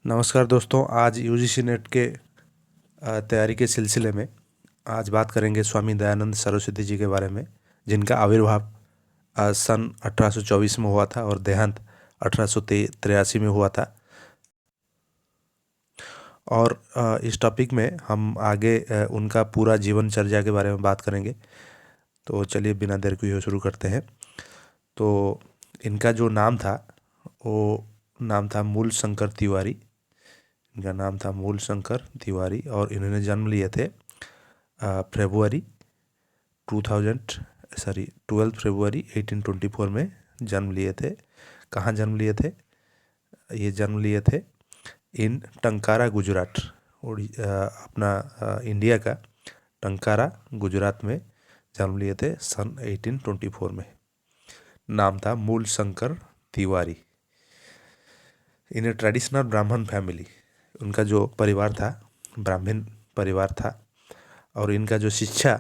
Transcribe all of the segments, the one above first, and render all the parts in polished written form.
नमस्कार दोस्तों, आज यूजीसी नेट के तैयारी के सिलसिले में आज बात करेंगे स्वामी दयानंद सरस्वती जी के बारे में, जिनका आविर्भाव सन 1824 में हुआ था और देहांत 1883 में हुआ था। और इस टॉपिक में हम आगे उनका पूरा जीवन चर्या के बारे में बात करेंगे। तो चलिए बिना देर किए शुरू करते हैं। तो इनका जो नाम था वो नाम था मूल शंकर तिवारी। इनका नाम था मूल शंकर तिवारी और इन्होंने जन्म लिए थे फरवरी 12 फरवरी 1824 में जन्म लिए थे। कहाँ जन्म लिए थे? ये जन्म लिए थे इन टंकारा गुजरात, इंडिया का टंकारा गुजरात में जन्म लिए थे सन 1824 में। नाम था मूल शंकर तिवारी। इन ए ट्रेडिशनल ब्राह्मण फैमिली, उनका जो परिवार था ब्राह्मण परिवार था। और इनका जो शिक्षा,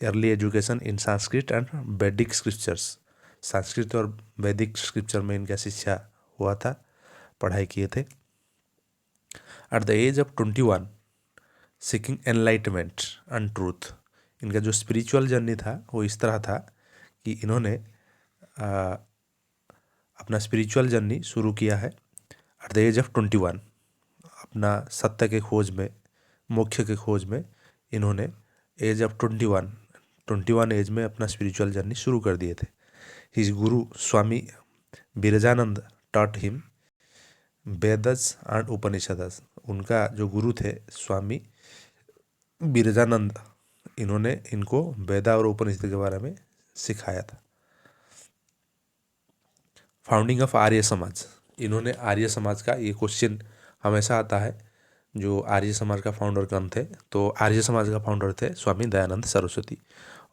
early education in Sanskrit and वैदिक स्क्रिप्चर्स, संस्कृत और वैदिक स्क्रिप्चर में इनका शिक्षा हुआ था, पढ़ाई किए थे। At the age of 21 seeking enlightenment and truth, इनका जो स्पिरिचुअल जर्नी था वो इस तरह था कि इन्होंने अपना स्पिरिचुअल जर्नी शुरू किया है एट द एज ऑफ 21। अपना सत्य के खोज में, मोक्ष के खोज में इन्होंने एज ऑफ 21 एज में अपना स्पिरिचुअल जर्नी शुरू कर दिए थे। His Guru Swami Birjanand taught him Vedas and उपनिषदस। उनका जो गुरु थे स्वामी बिरजानंद, इन्होंने इनको वेदा और उपनिषद के बारे में सिखाया था। फाउंडिंग ऑफ आर्य समाज, इन्होंने आर्य समाज का, ये क्वेश्चन हमेशा आता है, जो आर्य समाज का फाउंडर कौन थे? तो आर्य समाज का फाउंडर थे स्वामी दयानंद सरस्वती।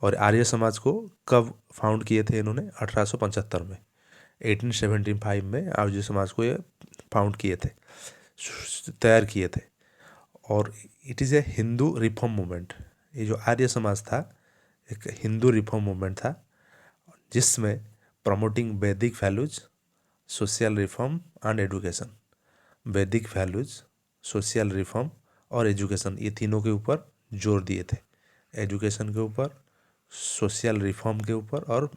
और आर्य समाज को कब फाउंड किए थे इन्होंने? 1875 में, 1875 में आर्य समाज को ये फाउंड किए थे, तैयार किए थे। और it is A Hindu reform movement. ये जो आर्य समाज था एक हिंदू रिफॉर्म मूवमेंट था, जिसमें प्रमोटिंग वैदिक values, social reform and education. वैदिक वैल्यूज, सोशल रिफॉर्म और एजुकेशन, ये तीनों के ऊपर जोर दिए थे। एजुकेशन के ऊपर, सोशल रिफॉर्म के ऊपर और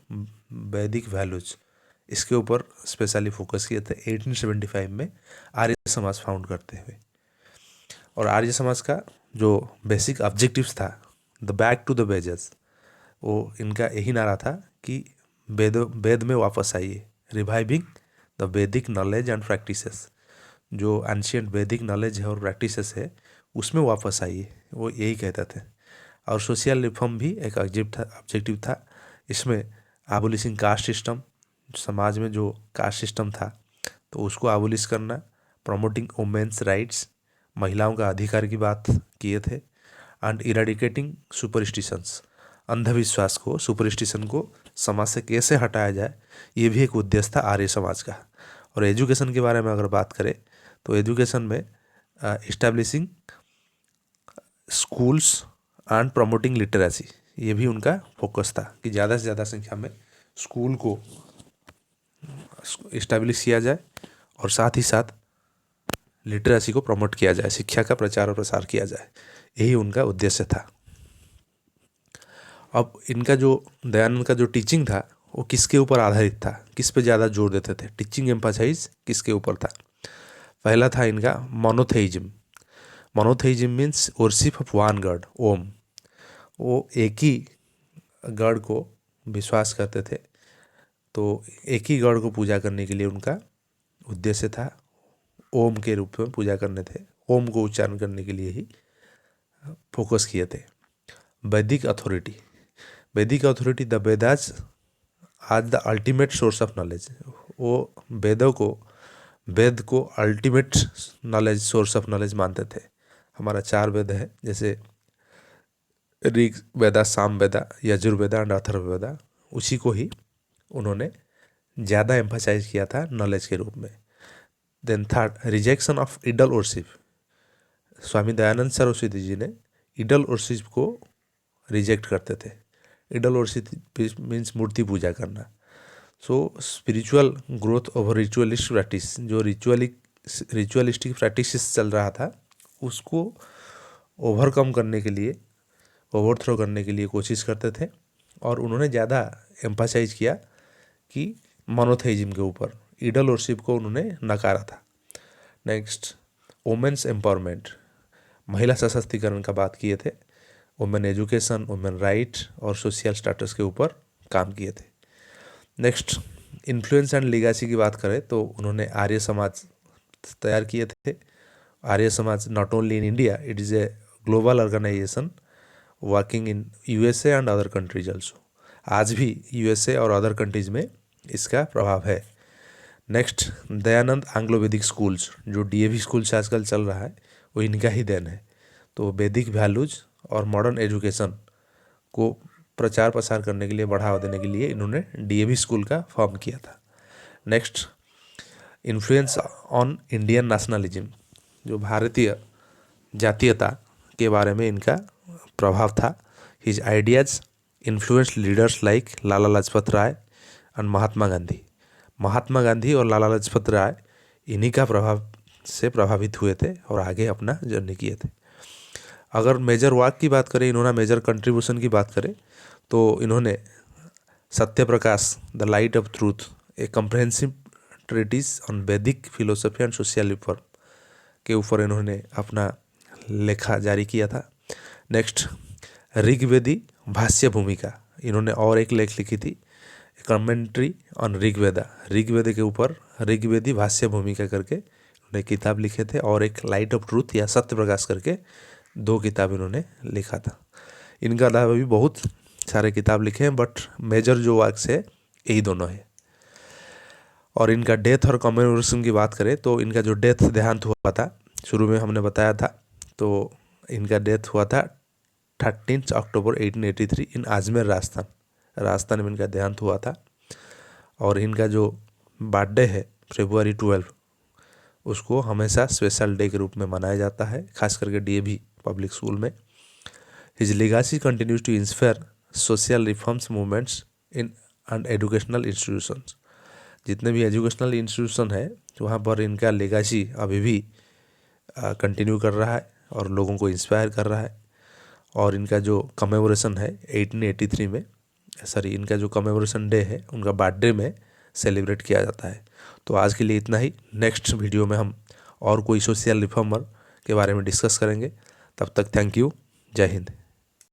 वैदिक वैल्यूज, इसके ऊपर स्पेशली फोकस किए थे 1875 में आर्य समाज फाउंड करते हुए। और आर्य समाज का जो बेसिक ऑब्जेक्टिव्स था, the back to the Vedas, वो इनका यही नारा था कि वेद में वापस आइए, रिवाइविंग द वैदिक नॉलेज एंड प्रैक्टिसेस। जो एंशियंट वैदिक नॉलेज है और प्रैक्टिसेस है उसमें वापस आइए, वो यही कहते थे। और सोशल रिफॉर्म भी एक ऑब्जेक्टिव था। इसमें एबोलिशिंग कास्ट सिस्टम, समाज में जो कास्ट सिस्टम था तो उसको एबोलिश करना, प्रमोटिंग वुमेन्स राइट्स, महिलाओं का अधिकार की बात किए थे। एंड इरेडिकेटिंग सुपरस्टिशंस, अंधविश्वास को, सुपरस्टिशन को समाज से कैसे हटाया जाए, ये भी एक उद्देश्य था आर्य समाज का। और एजुकेशन के बारे में अगर बात करें तो एजुकेशन में establishing schools and promoting literacy, ये भी उनका फोकस था कि ज़्यादा से ज़्यादा संख्या में स्कूल को इस्टेब्लिश किया जाए और साथ ही साथ लिटरेसी को प्रमोट किया जाए, शिक्षा का प्रचार और प्रसार किया जाए, यही उनका उद्देश्य था। अब इनका जो दयानंद का जो टीचिंग था वो किसके ऊपर आधारित था, किस पे ज़्यादा जोर देते थे? टीचिंग एम्फासाइज किसके ऊपर था? पहला था इनका monotheism. Monotheism means worship of one God, Om. वो एक ही गॉड को विश्वास करते थे, तो एक ही गॉड को पूजा करने के लिए उनका उद्देश्य था, ओम के रूप में पूजा करने थे, ओम को उच्चारण करने के लिए ही फोकस किए थे। वैदिक अथॉरिटी, वैदिक अथॉरिटी, द वेदास आज the ultimate source of knowledge. वो वेद को ultimate knowledge, source of knowledge मानते थे। हमारा 4 वेद है, जैसे ऋग वेदा, साम वेदा, यजुर्वेदा एंड अथर्ववेदा, उसी को ही उन्होंने ज़्यादा एम्फसाइज किया था नॉलेज के रूप में। Then third, rejection of idol worship. Swami Dayanand Saraswati ji ने इडल वर्शिप को रिजेक्ट करते थे। इडल वर्शिप मीन्स मूर्ति पूजा करना। So spiritual growth over ritualist practice, जो रिचुअलिक रिचुअलिस्टिक प्रैक्टिसेस चल रहा था उसको ओवरकम करने के लिए, ओवरथ्रो करने के लिए कोशिश करते थे। और उन्होंने ज़्यादा एम्फासाइज किया कि मोनोथेइज्म के ऊपर, ईडल वर्शिप को उन्होंने नकारा था। नेक्स्ट, वुमेन्स एम्पावरमेंट, महिला सशक्तिकरण का बात किए थे। वुमेन एजुकेशन, वुमेन राइट और सोशल स्टेटस के ऊपर काम किए थे। नेक्स्ट, इन्फ्लुएंस एंड लीगेसी की बात करें तो उन्होंने आर्य समाज तैयार किए थे। Arya Samaj not only in India, it is a global organisation working in USA and other countries also. आज भी यूएसए और अदर कंट्रीज में इसका प्रभाव है। नेक्स्ट, दयानंद एंग्लो वैदिक स्कूल्स, जो डीएवी स्कूल्स आजकल चल रहा है वो इनका ही देन है। तो वैदिक वैल्यूज और मॉडर्न एजुकेशन को प्रचार प्रसार करने के लिए, बढ़ावा देने के लिए इन्होंने डीएवी स्कूल का फॉर्म किया था। Next, influence on Indian nationalism, जो भारतीय जातीयता के बारे में इनका प्रभाव था। His ideas influenced leaders like Lala Lajpat Rai and Mahatma Gandhi. Mahatma Gandhi और लाला लाजपत राय इन्हीं का प्रभाव से प्रभावित हुए थे और आगे अपना जर्नी किए थे। अगर मेजर वर्क की बात करें, इन्होंने मेजर कंट्रीब्यूशन की बात करें तो इन्होंने Satya Prakash, the light of truth, a comprehensive treatise on Vedic philosophy and social reform के ऊपर इन्होंने अपना लेखा जारी किया था। नेक्स्ट, ऋग्वेदी भाष्य भूमिका, इन्होंने और एक लेख लिखी थी, कमेंट्री ऑन ऋग्वेदा, ऋग्वेद के ऊपर ऋग्वेदी भाष्य भूमिका करके उन्होंने किताब लिखे थे। और एक लाइट ऑफ ट्रूथ या सत्य प्रकाश करके 2 किताब इन्होंने लिखा था। इनका अलावा भी बहुत सारे किताब लिखे हैं, बट मेजर जो वर्क्स है यही दोनों है। और इनका डेथ और कमेमोरेशन की बात करें तो इनका जो डेथ देहांत हुआ था, शुरू में हमने बताया था, तो इनका डेथ हुआ था 13 अक्टूबर 1883 इन अजमेर, राजस्थान में इनका देहांत हुआ था। और इनका जो बर्थडे है February 12, उसको हमेशा स्पेशल डे के रूप में मनाया जाता है, खास करके डीएवी पब्लिक स्कूल में। His legacy continues to inspire social reforms movements in and educational institutions. जितने भी एजुकेशनल इंस्टीट्यूशन है वहाँ पर इनका लीगेसी अभी भी कंटिन्यू कर रहा है और लोगों को इंस्पायर कर रहा है। और इनका जो कमेमोरेशन है 1883 में, इनका जो कमेमोरेशन डे है उनका बर्थडे में सेलिब्रेट किया जाता है। तो आज के लिए इतना ही। नेक्स्ट वीडियो में हम और कोई सोशल रिफॉर्मर के बारे में डिस्कस करेंगे। तब तक थैंक यू, जय हिंद।